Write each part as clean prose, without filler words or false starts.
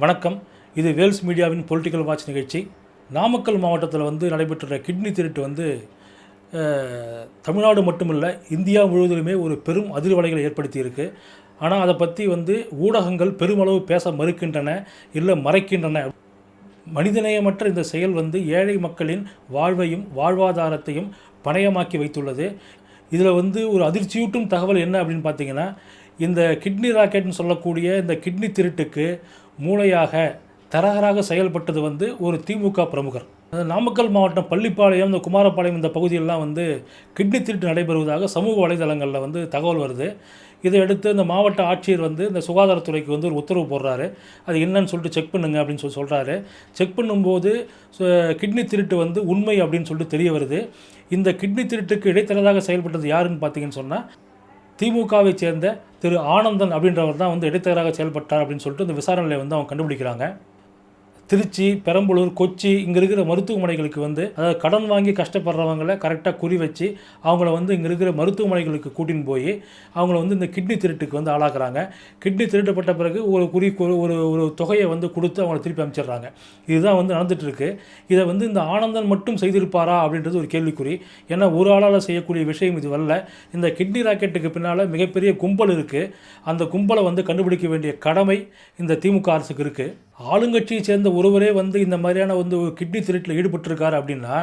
வணக்கம். இது Wales மீடியாவின் political watch நிகழ்ச்சி. நாமக்கல் மாவட்டத்தில் நடைபெற்ற கிட்னி திருட்டு தமிழ்நாடு மட்டுமில்லை, இந்தியா முழுவதிலுமே ஒரு பெரும் அதிர்வலைகளை ஏற்படுத்தியிருக்கு. ஆனால் அதை பற்றி ஊடகங்கள் பெருமளவு பேச மறுக்கின்றன, இல்லை மறைக்கின்றன. மனிதநேயமற்ற இந்த செயல் ஏழை மக்களின் வாழ்வையும் வாழ்வாதாரத்தையும் பணயமாக்கி வைத்துள்ளது. இதில் ஒரு அதிர்ச்சியூட்டும் தகவல் என்ன அப்படின்னு பார்த்தீங்கன்னா, இந்த கிட்னி ராக்கெட்னு சொல்லக்கூடிய இந்த கிட்னி திருட்டுக்கு மூளையாக தரகராக செயல்பட்டது ஒரு திமுக பிரமுகர். நாமக்கல் மாவட்டம் பள்ளிப்பாளையம், இந்த குமாரப்பாளையம் இந்த பகுதியெல்லாம் கிட்னி திருட்டு நடைபெறுவதாக சமூக வலைதளங்களில் தகவல் வருது. இதையடுத்து இந்த மாவட்ட ஆட்சியர் இந்த சுகாதாரத்துறைக்கு ஒரு உத்தரவு போடுறாரு. அது என்னன்னு சொல்லிட்டு செக் பண்ணுங்க அப்படின்னு சொல்கிறாரு. செக் பண்ணும்போது கிட்னி திருட்டு உண்மை அப்படின்னு சொல்லிட்டு தெரிய வருது. இந்த கிட்னி திருட்டுக்கு இடைத்தரகராக செயல்பட்டது யாருன்னு பார்த்தீங்கன்னு சொன்னால், திமுகவை சேர்ந்த திரு ஆனந்தன் அப்படின்றவர் தான் இடைத்தரகராக செயல்பட்டார் அப்படின்னு சொல்லிட்டு இந்த விசாரணையில் அவங்க கண்டுபிடிக்கிறாங்க. திருச்சி, பெரம்பலூர், கொச்சி இங்கே இருக்கிற மருத்துவமனைகளுக்கு அதாவது கடன் வாங்கி கஷ்டப்படுறவங்களை கரெக்டாக குறி வச்சு அவங்கள இங்கே இருக்கிற மருத்துவமனைகளுக்கு கூட்டின்னு போய் அவங்கள இந்த கிட்னி திருட்டுக்கு ஆளாக்குறாங்க. கிட்னி திருட்டப்பட்ட பிறகு ஒரு தொகையை கொடுத்து அவங்கள திருப்பி அமைச்சிடுறாங்க. இதுதான் நடந்துகிட்ருக்கு. இதை இந்த ஆனந்தன் மட்டும் செய்திருப்பாரா அப்படின்றது ஒரு கேள்விக்குறி. ஏன்னா ஒரு ஆளால் செய்யக்கூடிய விஷயம் இது வரல. இந்த கிட்னி ராக்கெட்டுக்கு பின்னால் மிகப்பெரிய கும்பல் இருக்குது. அந்த கும்பலை கண்டுபிடிக்க வேண்டிய கடமை இந்த திமுக அரசுக்கு இருக்குது. ஆளுங்கட்சியை சேர்ந்த ஒருவரே இந்த மாதிரியான கிட்னி திருட்டில் ஈடுபட்டிருக்காரு அப்படின்னா,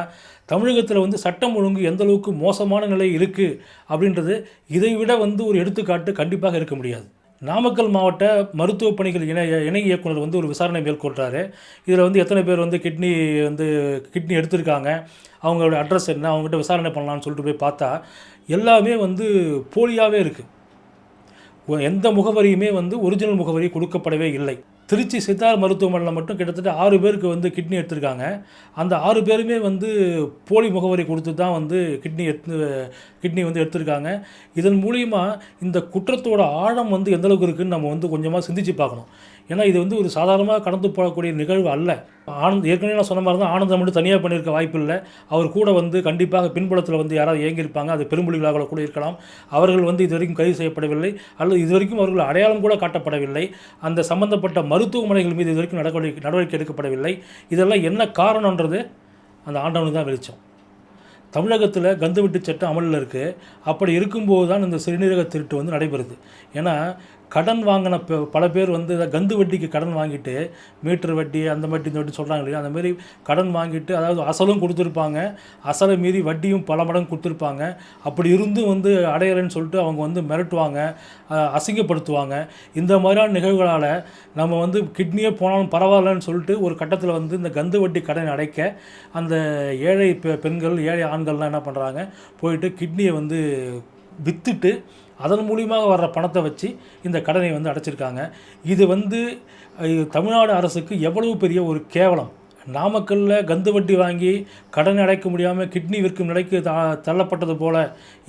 தமிழகத்தில் சட்டம் ஒழுங்கு எந்த அளவுக்கு மோசமான நிலை இருக்குது அப்படின்றது இதை விட ஒரு எடுத்துக்காட்டு கண்டிப்பாக இருக்க முடியாது. நாமக்கல் மாவட்ட மருத்துவ பணிகள் இணை இயக்குனர் ஒரு விசாரணை மேற்கொள்கிறாரு. இதில் எத்தனை பேர் கிட்னி கிட்னி எடுத்திருக்காங்க, அவங்களோட அட்ரஸ் என்ன, அவங்ககிட்ட விசாரணை பண்ணலான்னு சொல்லிட்டு போய் பார்த்தா எல்லாமே போலியாகவே இருக்குது. எந்த முகவரியுமே ஒரிஜினல் முகவரி கொடுக்கப்படவே இல்லை. திருச்சி சித்தார் மருத்துவமனையில் மட்டும் கிட்டத்தட்ட 6 பேருக்கு கிட்னி எடுத்திருக்காங்க. அந்த 6 பேருமே போலி முகவரி கொடுத்து தான் கிட்னி எடுத்திருக்காங்க. இதன் மூலிமா இந்த குற்றத்தோட ஆழம் எந்தளவுக்கு இருக்குதுன்னு நம்ம கொஞ்சமாக சிந்திச்சு பார்க்கணும். ஏன்னா இது ஒரு சாதாரணமாக கடந்து போகக்கூடிய நிகழ்வு அல்ல. ஏற்கனவே நான் சொன்ன மாதிரி தான், ஆனந்தம் மட்டும் தனியாக பண்ணியிருக்க வாய்ப்பு இல்லை. அவர் கூட கண்டிப்பாக பின்புலத்தில் யாராவது இயங்கியிருப்பாங்க. அது பெரும்புலிகளாக கூட இருக்கலாம். அவர்கள் இது வரைக்கும் கைது செய்யப்படவில்லை, அல்லது இது வரைக்கும் அவர்கள் அடையாளம் கூட காட்டப்படவில்லை. அந்த சம்பந்தப்பட்ட மருத்துவமனைகள் மீது இது வரைக்கும் நடவடிக்கை எடுக்கப்படவில்லை. இதெல்லாம் என்ன காரணன்றது அந்த ஆண்டவனுக்கு தான் வெளிச்சம். தமிழகத்தில் கந்துவட்டி சட்டம் அமலில் இருக்குது. அப்படி இருக்கும்போது தான் இந்த சிறுநீரக திருட்டு நடைபெறுது. ஏன்னா கடன் வாங்கின பல பேர் கந்து வட்டிக்கு கடன் வாங்கிட்டு, மீட்டர் வட்டி அந்த வட்டி இந்த வட்டி சொல்கிறாங்க இல்லையா, அந்தமாரி கடன் வாங்கிட்டு, அதாவது அசலும் கொடுத்துருப்பாங்க, அசலை மீறி வட்டியும் பல மடங்கு கொடுத்துருப்பாங்க. அப்படி இருந்தும் அடையலைன்னு சொல்லிட்டு அவங்க மிரட்டுவாங்க, அசிங்கப்படுத்துவாங்க. இந்த மாதிரியான நிகழ்வுகளால் நம்ம கிட்னியே போனாலும் பரவாயில்லன்னு சொல்லிட்டு ஒரு கட்டத்தில் இந்த கந்து வட்டி கடனை அடைக்க அந்த ஏழை பெண்கள், ஏழை ஆண்கள்லாம் என்ன பண்ணுறாங்க, போயிட்டு கிட்னியை விற்றுட்டு அதன் மூலியமாக வர்ற பணத்தை வச்சு இந்த கடனை அடைச்சிருக்காங்க. இது தமிழ்நாடு அரசுக்கு எவ்வளவு பெரிய ஒரு கேவலம். நாமக்கல்லில் கந்து வட்டி வாங்கி கடனை அடைக்க முடியாமல் கிட்னி விற்கும் நிலைக்கு தள்ளப்பட்டது போல்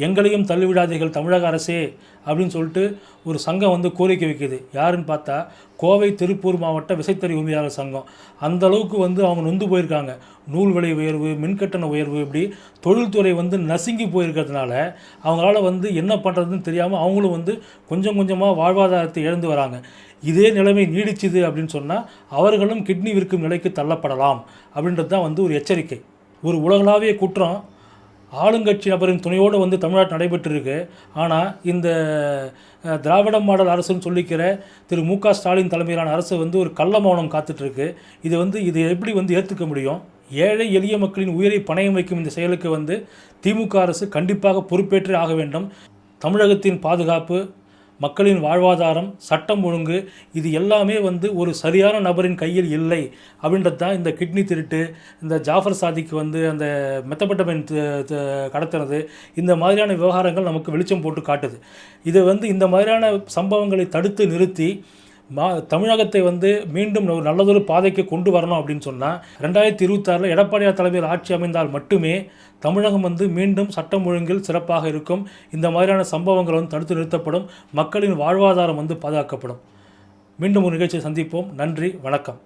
எங்களையும் தள்ளிவிடாதீர்கள் தமிழக அரசே அப்படின்னு சொல்லிட்டு ஒரு சங்கம் கோரிக்கை வைக்குது. யாருன்னு பார்த்தா கோவை, திருப்பூர் மாவட்ட விசைத்தறி உரிமையாளர் சங்கம். அந்த அளவுக்கு அவங்க நொந்து போயிருக்காங்க. நூல் விலை உயர்வு, மின்கட்டண உயர்வு, இப்படி தொழில்துறை நசுங்கி போயிருக்கிறதுனால அவங்களால என்ன பண்ணுறதுன்னு தெரியாமல் அவங்களும் கொஞ்சம் கொஞ்சமாக வாழ்வாதாரத்தை இழந்து வராங்க. இதே நிலைமை நீடிச்சுது அப்படின்னு சொன்னால் அவர்களும் கிட்னி விற்கும் நிலைக்கு தள்ளப்படலாம் அப்படின்றது தான் ஒரு எச்சரிக்கை. ஒரு உலகளாவிய குற்றம் ஆளுங்கட்சி நபரின் துணையோடு தமிழ்நாட்டில் நடைபெற்றிருக்கு. ஆனால் இந்த திராவிட மாடல் அரசுன்னு சொல்லிக்கிற திரு மு.க. ஸ்டாலின் தலைமையிலான அரசு ஒரு கள்ள மௌனம் காத்துட்ருக்கு. இது எப்படி ஏற்றுக்க முடியும்? ஏழை எளிய மக்களின் உயிரை பணயம் வைக்கும் இந்த செயலுக்கு திமுக அரசு கண்டிப்பாக பொறுப்பேற்றே ஆக வேண்டும். தமிழகத்தின் பாதுகாப்பு, மக்களின் வாழ்வாதாரம், சட்டம் ஒழுங்கு, இது எல்லாமே ஒரு சரியான நபரின் கையில் இல்லை அப்படின்றது தான் இந்த கிட்னி திருட்டு, இந்த ஜாஃபர் சாதிக்கு அந்த மெத்தப்பட்டமைன் கடத்துறது, இந்த மாதிரியான விவகாரங்கள் நமக்கு வெளிச்சம் போட்டு காட்டுது. இதை இந்த மாதிரியான சம்பவங்களை தடுத்து நிறுத்தி தமிழகத்தை மீண்டும் ஒரு நல்லதொரு பாதைக்கு கொண்டு வரணும் அப்படின்னு சொன்னால் 2026 எடப்பாடியார் தலைமையில் ஆட்சி அமைந்தால் மட்டுமே தமிழகம் மீண்டும் சட்டம் ஒழுங்கில் சிறப்பாக இருக்கும். இந்த மாதிரியான சம்பவங்கள் தடுத்து நிறுத்தப்படும், மக்களின் வாழ்வாதாரம் பாதுகாக்கப்படும். மீண்டும் ஒரு நிகழ்ச்சியை சந்திப்போம். நன்றி, வணக்கம்.